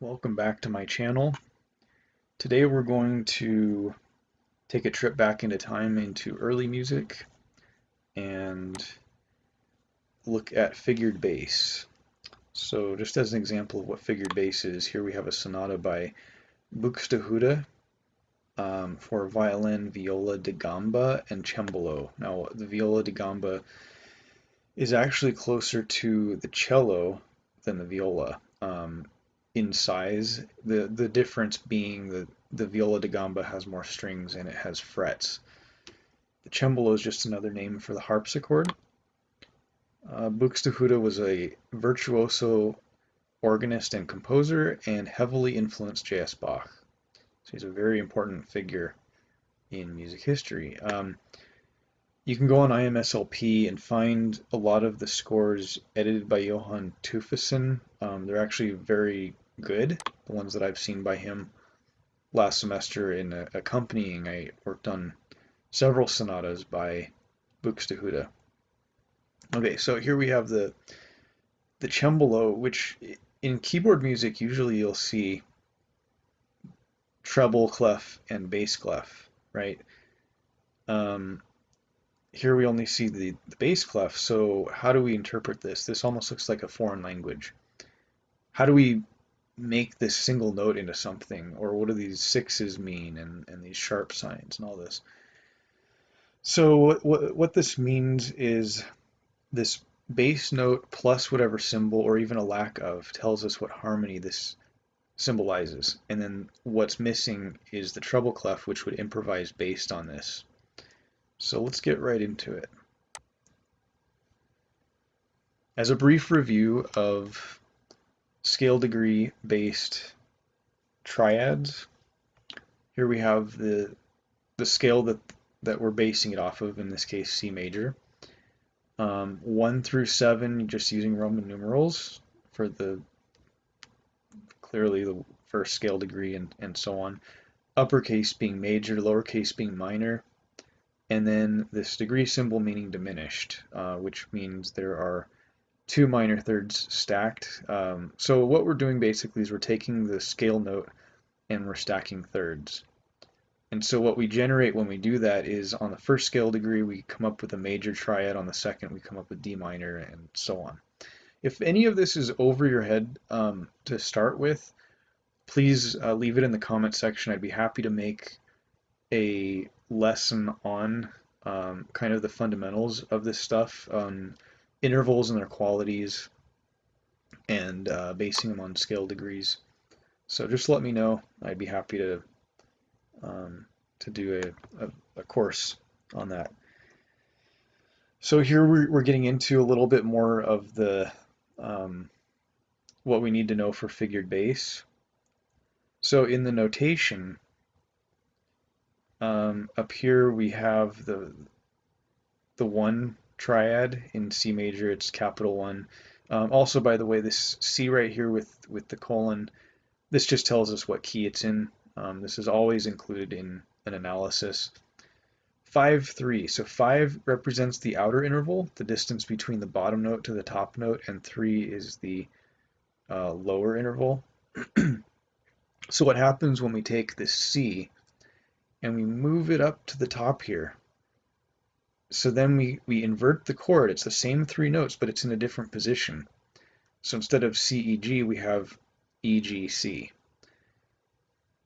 Welcome back to my channel. Today we're going to take a trip back into time into early music and look at figured bass. So just as an example of what figured bass is, here we have a sonata by Buxtehude for violin, viola da gamba, and cembalo. Now the viola da gamba is actually closer to the cello than the viola. In size, the difference being that the viola da gamba has more strings and it has frets. The cembalo is just another name for the harpsichord. Buxtehude was a virtuoso organist and composer and heavily influenced J.S. Bach. So he's a very important figure in music history. You can go on IMSLP and find a lot of the scores edited by Johann Tufesen. They're actually very good, the ones that I've seen by him. Last semester in accompanying, I worked on several sonatas by Buxtehude. Okay, so here we have the cembalo, which in keyboard music usually you'll see treble clef and bass clef, right? Here we only see the bass clef, so how do we interpret this? This almost looks like a foreign language. How do we make this single note into something, or what do these sixes mean, and these sharp signs and all this? So what this means is this bass note plus whatever symbol, or even a lack of, tells us what harmony this symbolizes, and then what's missing is the treble clef, which would improvise based on this. So let's get right into it. As a brief review of scale degree based triads, here we have the scale that we're basing it off of, in this case C major. 1 through 7, just using Roman numerals for clearly the first scale degree and so on. Uppercase being major, lowercase being minor, and then this degree symbol meaning diminished, which means there are 2 minor thirds stacked. So what we're doing basically is we're taking the scale note and we're stacking thirds. And so what we generate when we do that is, on the first scale degree we come up with a major triad, on the second we come up with D minor, and so on. If any of this is over your head to start with, please leave it in the comment section. I'd be happy to make a lesson on kind of the fundamentals of this stuff, intervals and their qualities, and basing them on scale degrees. So just let me know. I'd be happy to do a course on that. So here we're getting into a little bit more of the what we need to know for figured bass. So in the notation, up here we have the 1 triad in C major. It's capital 1. Also, by the way, this C right here with the colon, this just tells us what key it's in. This is always included in an analysis. 5-3. So 5 represents the outer interval, the distance between the bottom note to the top note, and 3 is the lower interval. So what happens when we take this C and we move it up to the top here? So then we invert the chord. It's the same 3 notes, but it's in a different position. So instead of C, E, G, we have E, G, C.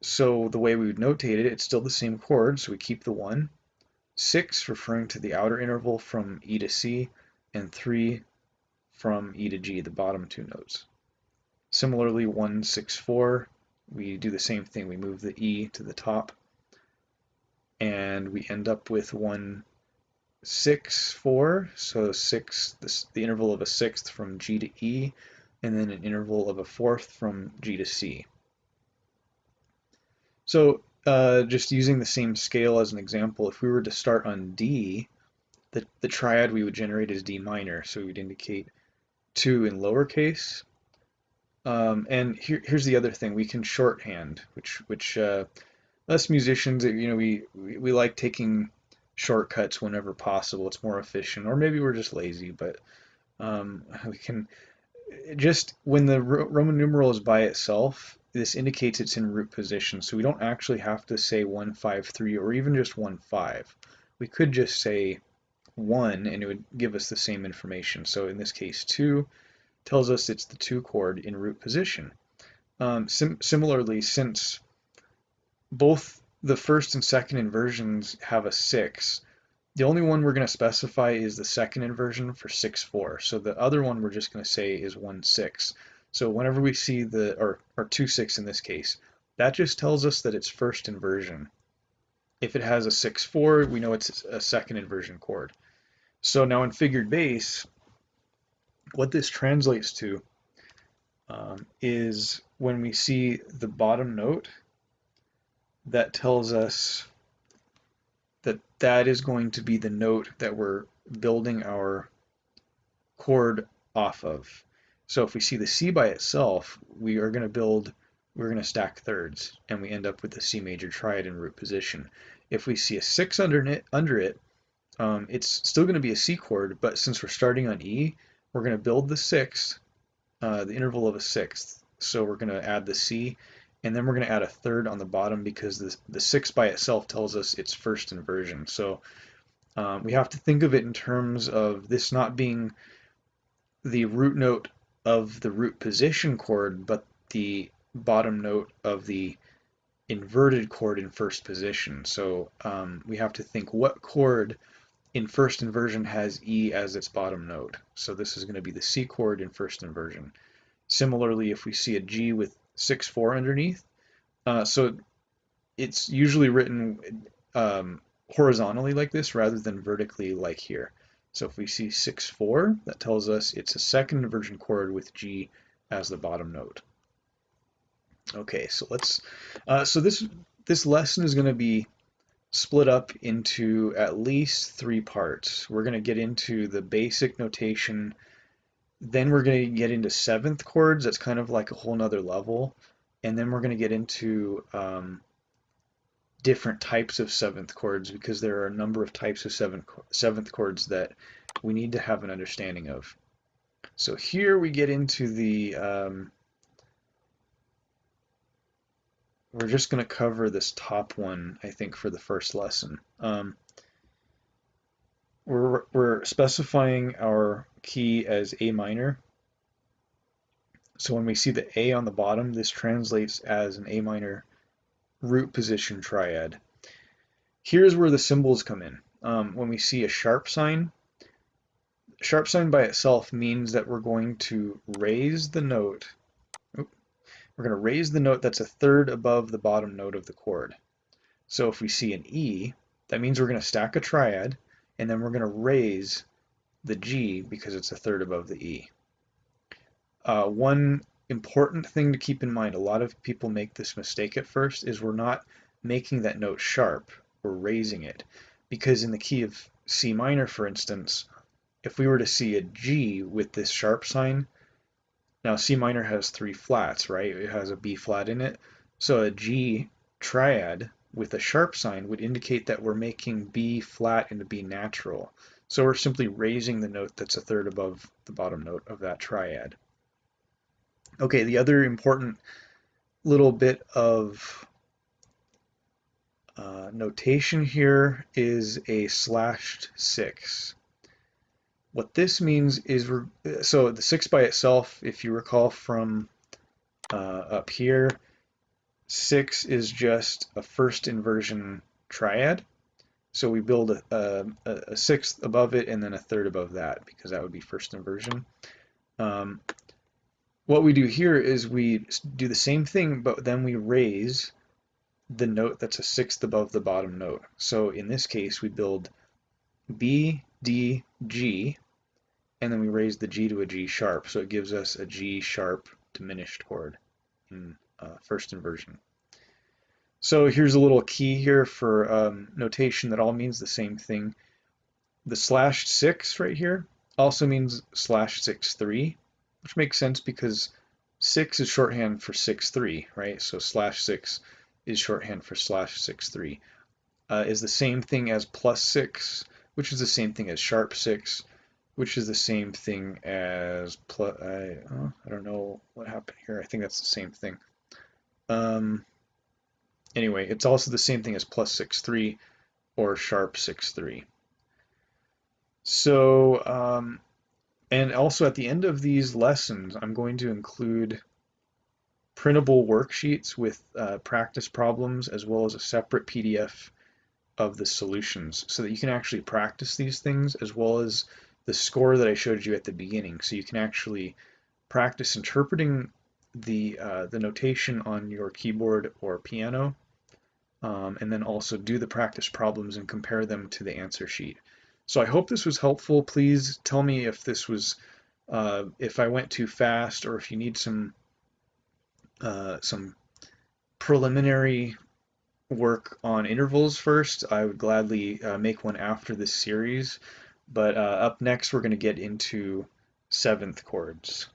So the way we would notate it, it's still the same chord, so we keep the 1. 6 referring to the outer interval from E to C, and 3 from E to G, the bottom 2 notes. Similarly, 1, 6, 4, we do the same thing. We move the E to the top, and we end up with 1, 6, 4. So 6, the interval of a sixth from G to E, and then an interval of a fourth from G to C. So just using the same scale as an example, if we were to start on D, the triad we would generate is D minor, so we would indicate 2 in lowercase. And here's the other thing: we can shorthand, which us musicians, we like taking shortcuts whenever possible. It's more efficient, or maybe we're just lazy, but we can just, when the Roman numeral is by itself, this indicates it's in root position. So we don't actually have to say 1, 5, 3, or even just 1, 5. We could just say 1 and it would give us the same information. So in this case 2 tells us it's the 2 chord in root position. Similarly, since both the first and second inversions have a 6, the only one we're going to specify is the second inversion for 6-4. So the other one we're just going to say is 1-6. So whenever we see or 2-6 in this case, that just tells us that it's first inversion. If it has a 6-4, we know it's a second inversion chord. So now in figured bass, what this translates to is when we see the bottom note, that tells us that that is going to be the note that we're building our chord off of. So if we see the C by itself, we're going to stack thirds, and we end up with the C major triad in root position. If we see a 6 under it, it's still going to be a C chord, but since we're starting on E, we're going to build the 6th, the interval of a 6th. So we're going to add the C, and then we're going to add a third on the bottom because the 6 by itself tells us it's first inversion. So we have to think of it in terms of this not being the root note of the root position chord, but the bottom note of the inverted chord in first position. So we have to think what chord in first inversion has E as its bottom note. So this is going to be the C chord in first inversion. Similarly, if we see a G with 6-4 underneath, so it's usually written horizontally like this rather than vertically like here. So if we see 6-4, that tells us it's a second inversion chord with G as the bottom note. Okay, so so this lesson is going to be split up into at least 3 parts. We're going to get into the basic notation, then we're going to get into 7th chords. That's kind of like a whole nother level, and then we're going to get into different types of 7th chords, because there are a number of types of 7th chords that we need to have an understanding of. So here we get into the we're just going to cover this top one, I think, for the first lesson. We're specifying our key as A minor. So when we see the A on the bottom, this translates as an A minor root position triad. Here's where the symbols come in. When we see a sharp sign by itself means that we're going to raise the note. We're going to raise the note that's a third above the bottom note of the chord. So if we see an E, that means we're going to stack a triad, and then we're going to raise the G because it's a third above the E. One important thing to keep in mind, a lot of people make this mistake at first, is we're not making that note sharp, we're raising it. Because in the key of C minor, for instance, if we were to see a G with this sharp sign, now C minor has 3 flats, right? It has a B flat in it. So a G triad with a sharp sign would indicate that we're making B flat into B natural. So we're simply raising the note that's a third above the bottom note of that triad. Okay, the other important little bit of notation here is a /6. What this means is so the 6 by itself, if you recall from up here, 6 is just a first inversion triad. So we build a 6th above it and then a third above that, because that would be first inversion. What we do here is we do the same thing, but then we raise the note that's a 6th above the bottom note. So in this case, we build B, D, G, and then we raise the G to a G sharp. So it gives us a G sharp diminished chord in first inversion. So here's a little key here for notation that all means the same thing. The /6 right here also means /6-3, which makes sense because 6 is shorthand for 6-3, right? So /6 is shorthand for /6-3. Is the same thing as +6, which is the same thing as #6, which is the same thing as I don't know what happened here. I think that's the same thing. Anyway, it's also the same thing as plus 6/3 or sharp 6/3. So, and also at the end of these lessons, I'm going to include printable worksheets with practice problems as well as a separate PDF of the solutions so that you can actually practice these things as well as the score that I showed you at the beginning. So you can actually practice interpreting the notation on your keyboard or piano, and then also do the practice problems and compare them to the answer sheet. So I hope this was helpful. Please tell me if this was if I went too fast or if you need some preliminary work on intervals first. I would gladly make one after this series. But up next, we're going to get into seventh chords.